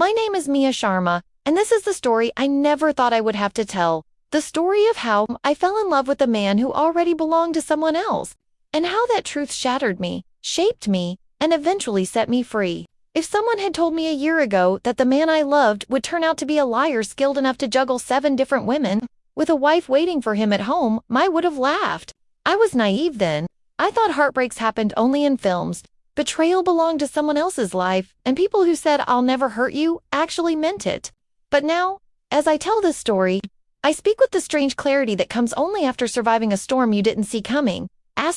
My name is Mia Sharma, and this is the story I never thought I would have to tell. The story of how I fell in love with a man who already belonged to someone else, and how that truth shattered me, shaped me, and eventually set me free. If someone had told me a year ago that the man I loved would turn out to be a liar skilled enough to juggle 7 different women, with a wife waiting for him at home, I would have laughed. I was naive then. I thought heartbreaks happened only in films. Betrayal belonged to someone else's life, and people who said, "I'll never hurt you," actually meant it. But now, as I tell this story, I speak with the strange clarity that comes only after surviving a storm you didn't see coming. I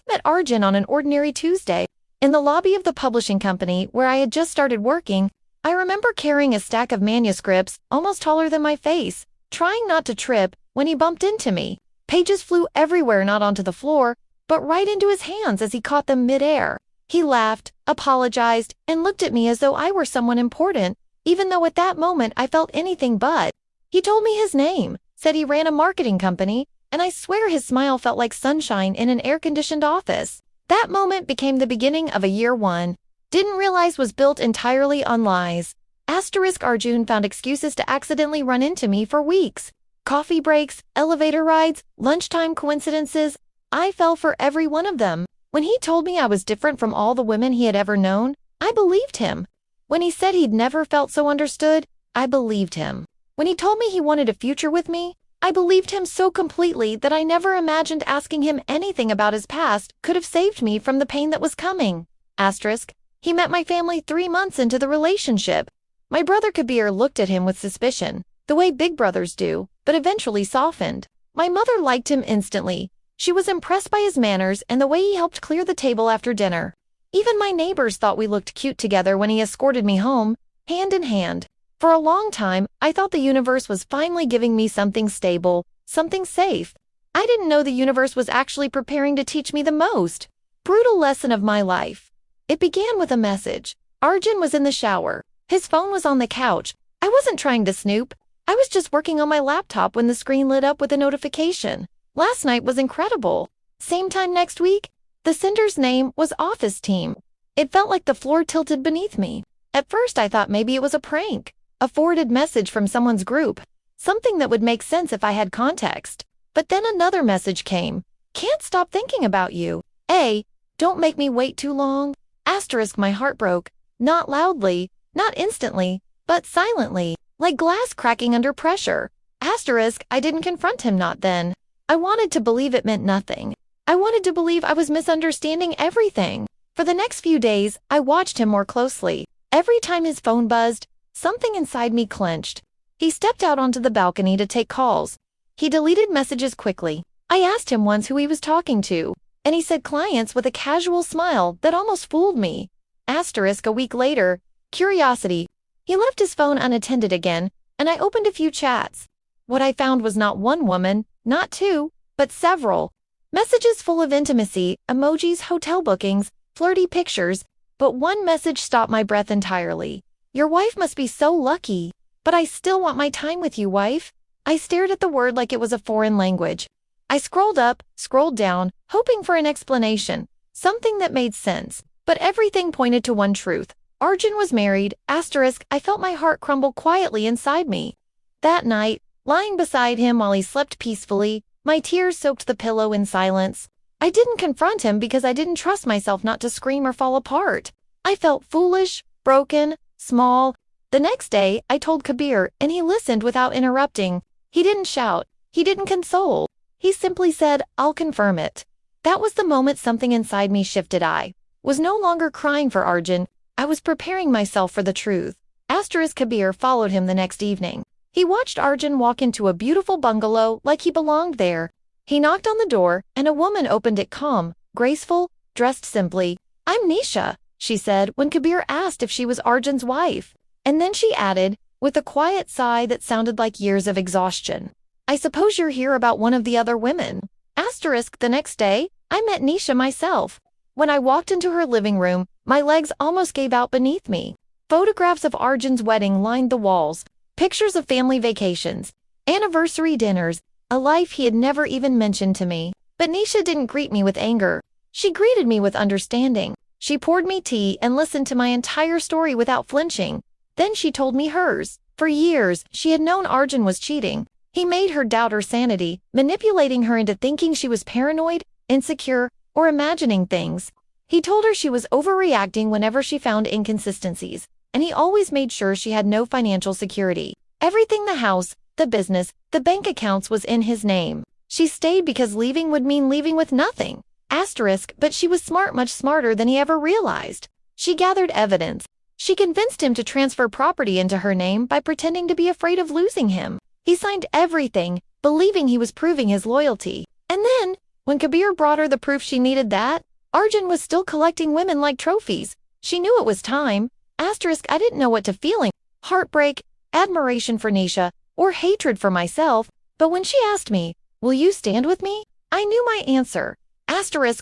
met Arjun on an ordinary Tuesday. In the lobby of the publishing company where I had just started working, I remember carrying a stack of manuscripts, almost taller than my face, trying not to trip, when he bumped into me. Pages flew everywhere, not onto the floor, but right into his hands as he caught them mid-air. He laughed, apologized, and looked at me as though I were someone important, even though at that moment I felt anything but. He told me his name, said he ran a marketing company, and I swear his smile felt like sunshine in an air-conditioned office. That moment became the beginning of a year one. Didn't realize was built entirely on lies. Arjun found excuses to accidentally run into me for weeks. Coffee breaks, elevator rides, lunchtime coincidences. I fell for every one of them. When he told me I was different from all the women he had ever known, I believed him. When he said he'd never felt so understood, I believed him. When he told me he wanted a future with me, I believed him so completely that I never imagined asking him anything about his past could have saved me from the pain that was coming. He met my family 3 months into the relationship. My brother Kabir looked at him with suspicion, the way big brothers do, but eventually softened. My mother liked him instantly. She was impressed by his manners and the way he helped clear the table after dinner. Even my neighbors thought we looked cute together when he escorted me home, hand in hand. For a long time, I thought the universe was finally giving me something stable, something safe. I didn't know the universe was actually preparing to teach me the most brutal lesson of my life. It began with a message. Arjun was in the shower. His phone was on the couch. I wasn't trying to snoop. I was just working on my laptop when the screen lit up with a notification. Last night was incredible. Same time next week? The sender's name was Office Team. It felt like the floor tilted beneath me. At first I thought maybe it was a prank, a forwarded message from someone's group, something that would make sense if I had context. But then another message came. Can't stop thinking about you. Don't make me wait too long. My heart broke. Not loudly, not instantly, but silently, like glass cracking under pressure. I didn't confront him, not then. I wanted to believe it meant nothing. I wanted to believe I was misunderstanding everything. For the next few days, I watched him more closely. Every time his phone buzzed, something inside me clenched. He stepped out onto the balcony to take calls. He deleted messages quickly. I asked him once who he was talking to, and he said clients with a casual smile that almost fooled me. A week later, curiosity. He left his phone unattended again, and I opened a few chats. What I found was not one woman, not 2, but several. Messages full of intimacy, emojis, hotel bookings, flirty pictures, but one message stopped my breath entirely. Your wife must be so lucky. But I still want my time with you, wife. I stared at the word like it was a foreign language. I scrolled up, scrolled down, hoping for an explanation, something that made sense. But everything pointed to one truth. Arjun was married, I felt my heart crumble quietly inside me. That night, lying beside him while he slept peacefully, my tears soaked the pillow in silence. I didn't confront him because I didn't trust myself not to scream or fall apart. I felt foolish, broken, small. The next day, I told Kabir, and he listened without interrupting. He didn't shout. He didn't console. He simply said, "I'll confirm it." That was the moment something inside me shifted. I was no longer crying for Arjun. I was preparing myself for the truth. Kabir followed him the next evening. He watched Arjun walk into a beautiful bungalow like he belonged there. He knocked on the door, and a woman opened it calm, graceful, dressed simply. "I'm Nisha," she said when Kabir asked if she was Arjun's wife. And then she added, with a quiet sigh that sounded like years of exhaustion, "I suppose you're here about one of the other women." The next day, I met Nisha myself. When I walked into her living room, my legs almost gave out beneath me. Photographs of Arjun's wedding lined the walls, pictures of family vacations, anniversary dinners, a life he had never even mentioned to me. But Nisha didn't greet me with anger. She greeted me with understanding. She poured me tea and listened to my entire story without flinching. Then she told me hers. For years, she had known Arjun was cheating. He made her doubt her sanity, manipulating her into thinking she was paranoid, insecure, or imagining things. He told her she was overreacting whenever she found inconsistencies, and he always made sure she had no financial security. Everything, the house, the business, the bank accounts, was in his name. She stayed because leaving would mean leaving with nothing. But she was smart, much smarter than he ever realized. She gathered evidence. She convinced him to transfer property into her name by pretending to be afraid of losing him. He signed everything, believing he was proving his loyalty. And then, when Kabir brought her the proof she needed, that Arjun was still collecting women like trophies, she knew it was time. I didn't know what to feeling, heartbreak, admiration for Nisha, or hatred for myself. But when she asked me, "Will you stand with me?" I knew my answer.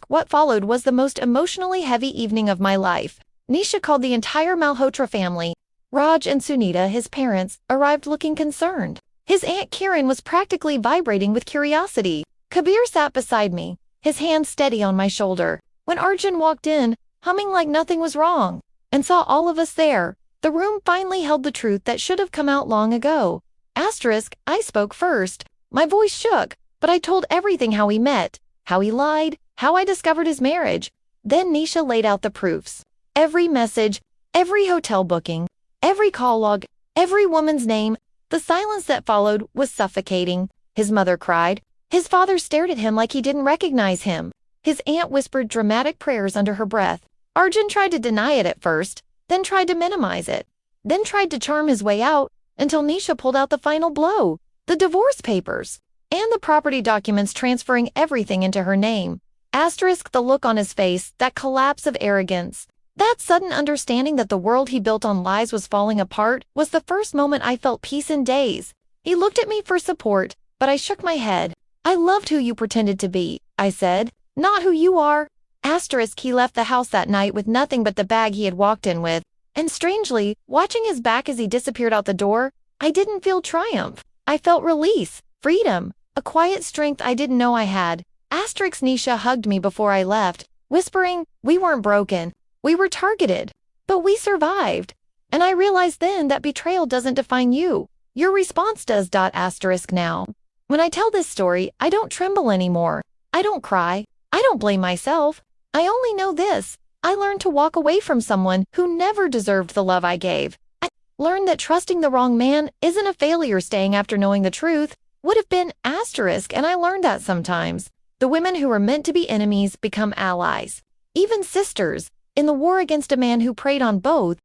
What followed was the most emotionally heavy evening of my life. Nisha called the entire Malhotra family. Raj and Sunita, his parents, arrived looking concerned. His Aunt Kiran was practically vibrating with curiosity. Kabir sat beside me, his hand steady on my shoulder. When Arjun walked in, humming like nothing was wrong, and saw all of us there, the room finally held the truth that should have come out long ago. I spoke first. My voice shook, but I told everything: how we met, how he lied, how I discovered his marriage. Then Nisha laid out the proofs. Every message, every hotel booking, every call log, every woman's name. The silence that followed was suffocating. His mother cried. His father stared at him like he didn't recognize him. His aunt whispered dramatic prayers under her breath. Arjun tried to deny it at first, then tried to minimize it, then tried to charm his way out, until Nisha pulled out the final blow: the divorce papers and the property documents transferring everything into her name. The look on his face, that collapse of arrogance, that sudden understanding that the world he built on lies was falling apart, was the first moment I felt peace in days. He looked at me for support, but I shook my head. "I loved who you pretended to be," I said, "not who you are." He left the house that night with nothing but the bag he had walked in with. And strangely, watching his back as he disappeared out the door, I didn't feel triumph. I felt release, freedom, a quiet strength I didn't know I had. Nisha hugged me before I left, whispering, "We weren't broken. We were targeted. But we survived." And I realized then that betrayal doesn't define you. Your response does. Now, when I tell this story, I don't tremble anymore. I don't cry. I don't blame myself. I only know this: I learned to walk away from someone who never deserved the love I gave. I learned that trusting the wrong man isn't a failure. Staying after knowing the truth would have been. And I learned that sometimes the women who were meant to be enemies become allies, even sisters, in the war against a man who preyed on both.